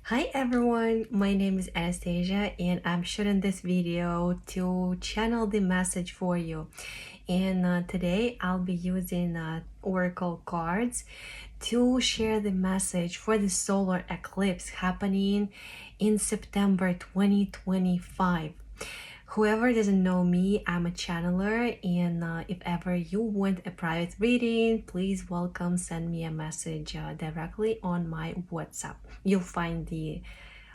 Hi everyone, my name is Anastasia and I'm shooting this video to channel the message for you. And today I'll be using Oracle cards to share the message for the solar eclipse happening in September 2025. Whoever doesn't know me, I'm a channeler, and if ever you want a private reading, please send me a message directly on my WhatsApp. You'll find the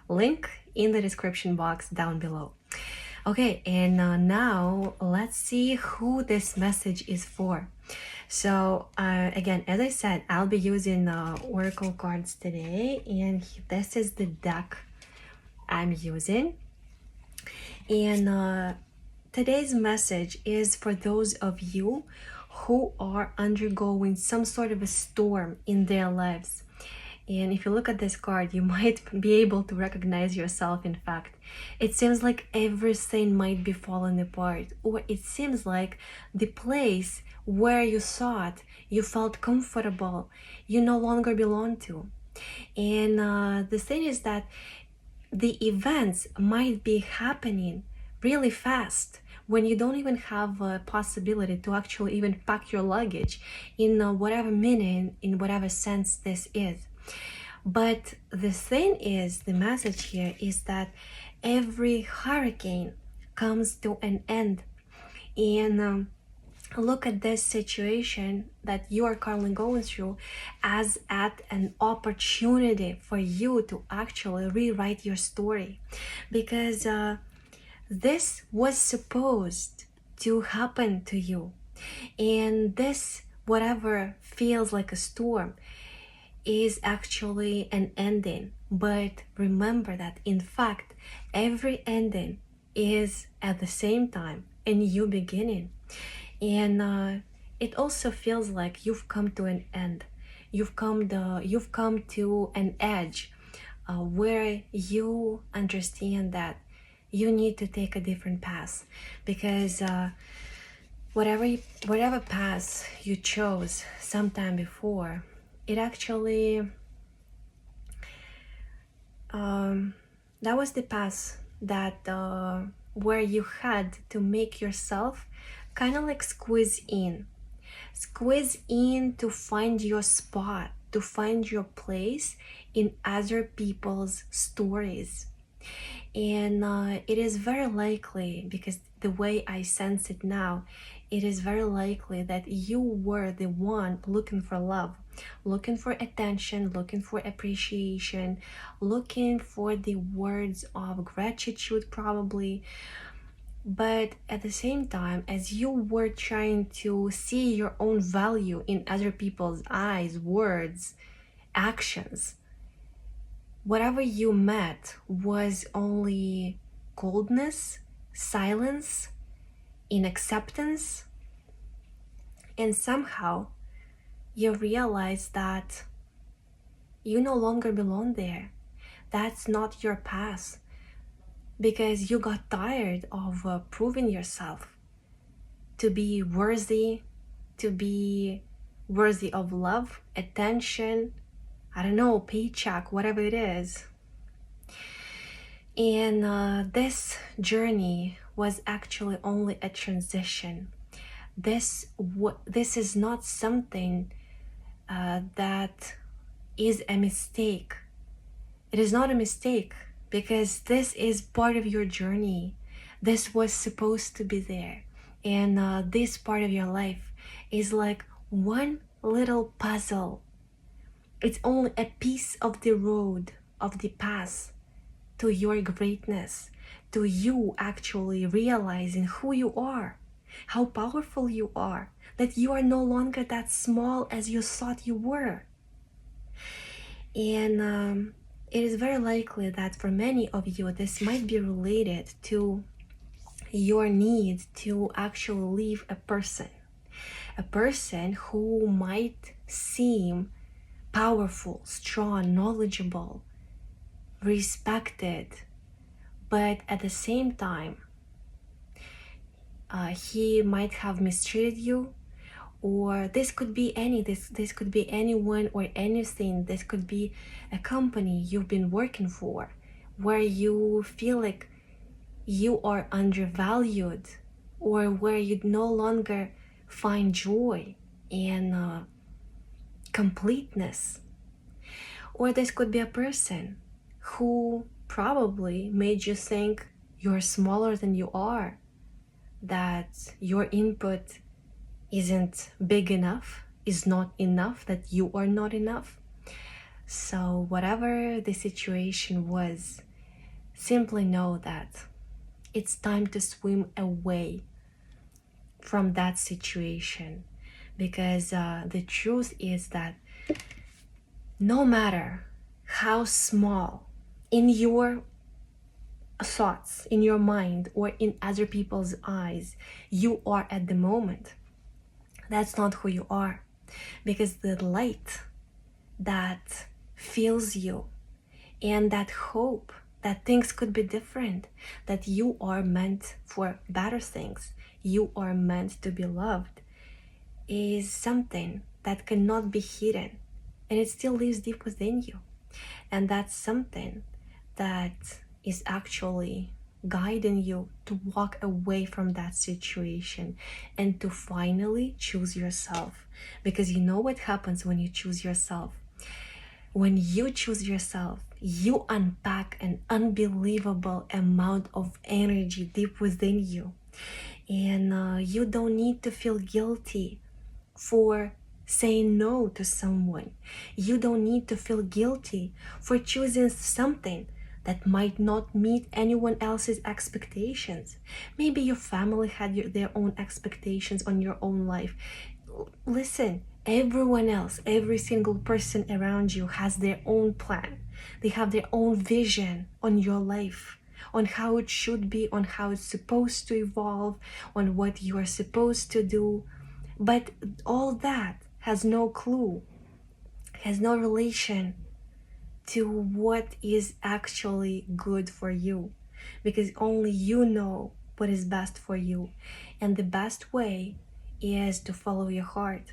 link in the description box down below. Okay, and now let's see who this message is for. So again, as I said, I'll be using Oracle cards today, and this is the deck I'm using. And today's message is for those of you who are undergoing some sort of a storm in their lives. And if you look at this card, you might be able to recognize yourself. In fact, it seems like everything might be falling apart, or it seems like the place where you thought you felt comfortable, you no longer belong to. And the thing is that the events might be happening really fast when you don't even have a possibility to actually even pack your luggage in whatever meaning, in whatever sense this is. But the thing is, the message here is that every hurricane comes to an end. And look at this situation that you are currently going through as at an opportunity for you to actually rewrite your story, because this was supposed to happen to you, and this whatever feels like a storm is actually an ending. But remember that in fact every ending is at the same time a new beginning. And it also feels like you've come to an end. You've come to an edge where you understand that you need to take a different path, because whatever path you chose sometime before, it actually that was the path that where you had to make yourself kind of like squeeze in to find your spot, to find your place in other people's stories. And it is very likely, because the way I sense it now, it is very likely that you were the one looking for love, looking for attention, looking for appreciation, looking for the words of gratitude probably. But at the same time, as you were trying to see your own value in other people's eyes, words, actions, whatever you met was only coldness, silence, inacceptance. And somehow you realize that you no longer belong there. That's not your path, because you got tired of proving yourself to be worthy, of love, attention, I don't know, paycheck, whatever it is. And this journey was actually only a transition. This is not something that is a mistake. It is not a mistake, because this is part of your journey. This was supposed to be there. And this part of your life is like one little puzzle. It's only a piece of the road, of the path to your greatness, to you actually realizing who you are, how powerful you are, that you are no longer that small as you thought you were. And it is very likely that for many of you, this might be related to your need to actually leave a person who might seem powerful, strong, knowledgeable, respected, but at the same time, he might have mistreated you, or this could be this could be anyone or anything. This could be a company you've been working for, where you feel like you are undervalued, or where you no longer find joy and completeness. Or this could be a person who probably made you think you're smaller than you are, that your input isn't big enough, is not enough, that you are not enough. So whatever the situation was, simply know that it's time to swim away from that situation, because the truth is that no matter how small in your thoughts, in your mind, or in other people's eyes you are at the moment, that's not who you are. Because the light that fills you, and that hope that things could be different, that you are meant for better things, you are meant to be loved, is something that cannot be hidden, and it still lives deep within you. And that's something that is actually guiding you to walk away from that situation and to finally choose yourself. Because you know what happens when you choose yourself? When you choose yourself, you unpack an unbelievable amount of energy deep within you. And you don't need to feel guilty for saying no to someone. You don't need to feel guilty for choosing something that might not meet anyone else's expectations. Maybe your family had their own expectations on your own life. Listen, everyone else, every single person around you has their own plan. They have their own vision on your life, on how it should be, on how it's supposed to evolve, on what you are supposed to do. But all that has no clue, has no relation to what is actually good for you, because only you know what is best for you. And the best way is to follow your heart.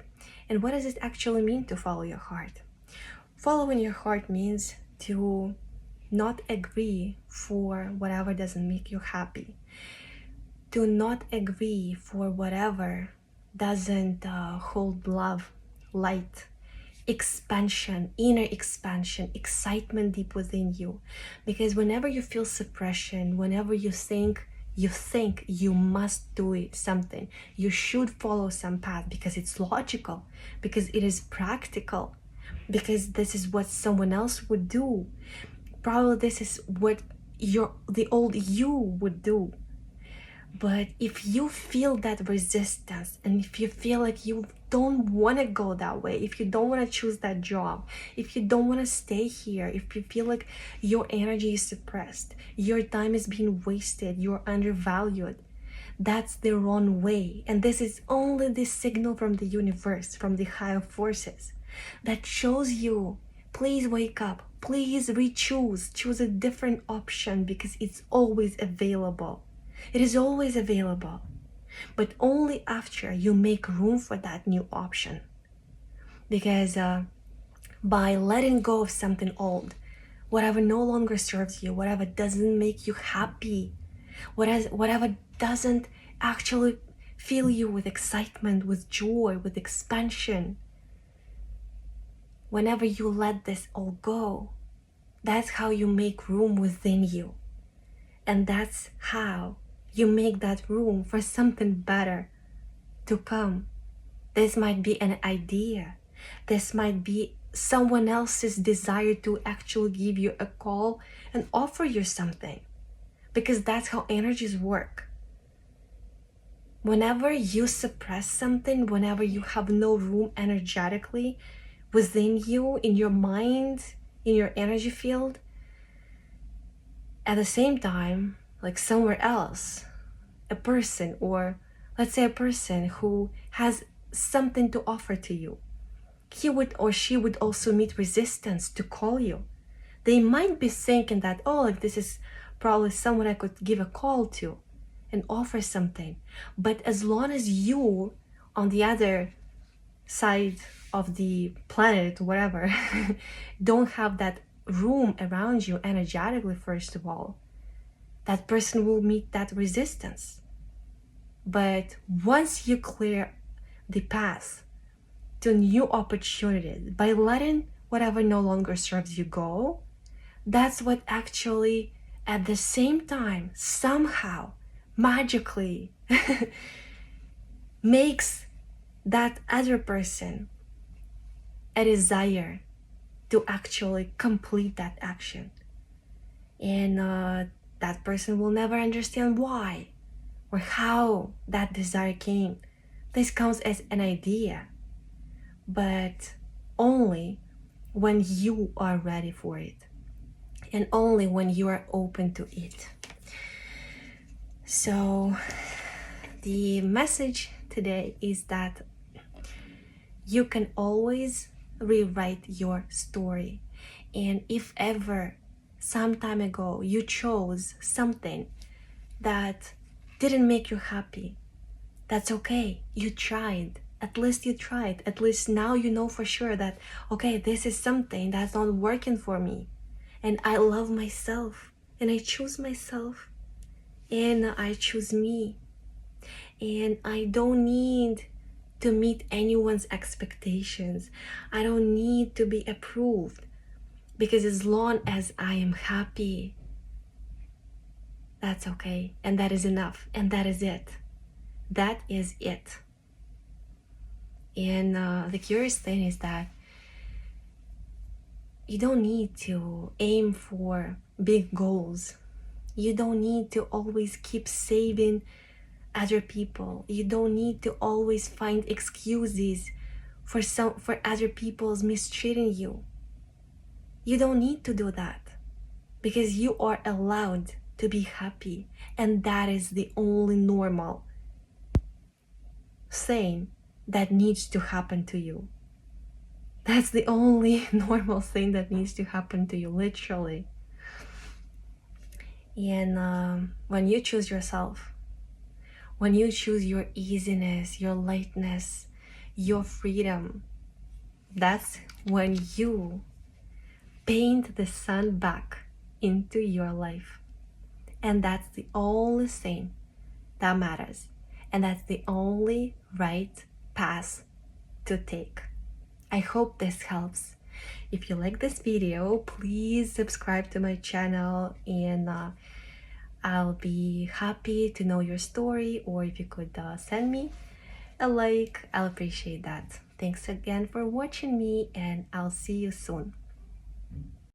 And what does it actually mean to follow your heart? Following your heart means to not agree for whatever doesn't make you happy, to not agree for whatever doesn't hold love, light, expansion, inner expansion, excitement deep within you. Because whenever you feel suppression, whenever you think you must do it, something, you should follow some path because it's logical, because it is practical, because this is what someone else would do. Probably this is what the old you would do. But if you feel that resistance, and if you feel like you don't want to go that way, if you don't want to choose that job, if you don't want to stay here, if you feel like your energy is suppressed, your time is being wasted, you're undervalued, that's the wrong way. And this is only the signal from the universe, from the higher forces, that shows you, please wake up, please choose a different option, because it's always available. It is always available, but only after you make room for that new option. Because by letting go of something old, whatever no longer serves you, whatever doesn't make you happy, whatever doesn't actually fill you with excitement, with joy, with expansion, whenever you let this all go, that's how you make room within you. And that's how you make that room for something better to come. This might be an idea. This might be someone else's desire to actually give you a call and offer you something. Because that's how energies work. Whenever you suppress something, whenever you have no room energetically within you, in your mind, in your energy field, at the same time, like somewhere else, a person, or let's say a person who has something to offer to you, he would or she would also meet resistance to call you. They might be thinking that, oh, like this is probably someone I could give a call to and offer something. But as long as you, on the other side of the planet, whatever, don't have that room around you energetically, first of all, that person will meet that resistance. But once you clear the path to new opportunities by letting whatever no longer serves you go, that's what actually at the same time somehow magically makes that other person a desire to actually complete that action. And that person will never understand why or how that desire came. This counts as an idea, but only when you are ready for it and only when you are open to it. So the message today is that you can always rewrite your story. And if ever some time ago you chose something that didn't make you happy, that's okay. You tried. At least you tried. At least now you know for sure that, okay, this is something that's not working for me. And I love myself. And I choose myself. And I choose me. And I don't need to meet anyone's expectations. I don't need to be approved. Because as long as I am happy, that's okay. And that is enough. And that is it. That is it. And the curious thing is that you don't need to aim for big goals. You don't need to always keep saving other people. You don't need to always find excuses for other people's mistreating you. You don't need to do that because you are allowed to be happy, and that is the only normal thing that needs to happen to you. That's the only normal thing that needs to happen to you, literally. And when you choose yourself, when you choose your easiness, your lightness, your freedom, that's when you paint the sun back into your life. And that's the only thing that matters. And that's the only right path to take. I hope this helps. If you like this video, please subscribe to my channel, and I'll be happy to know your story, or if you could send me a like, I'll appreciate that. Thanks again for watching me, and I'll see you soon.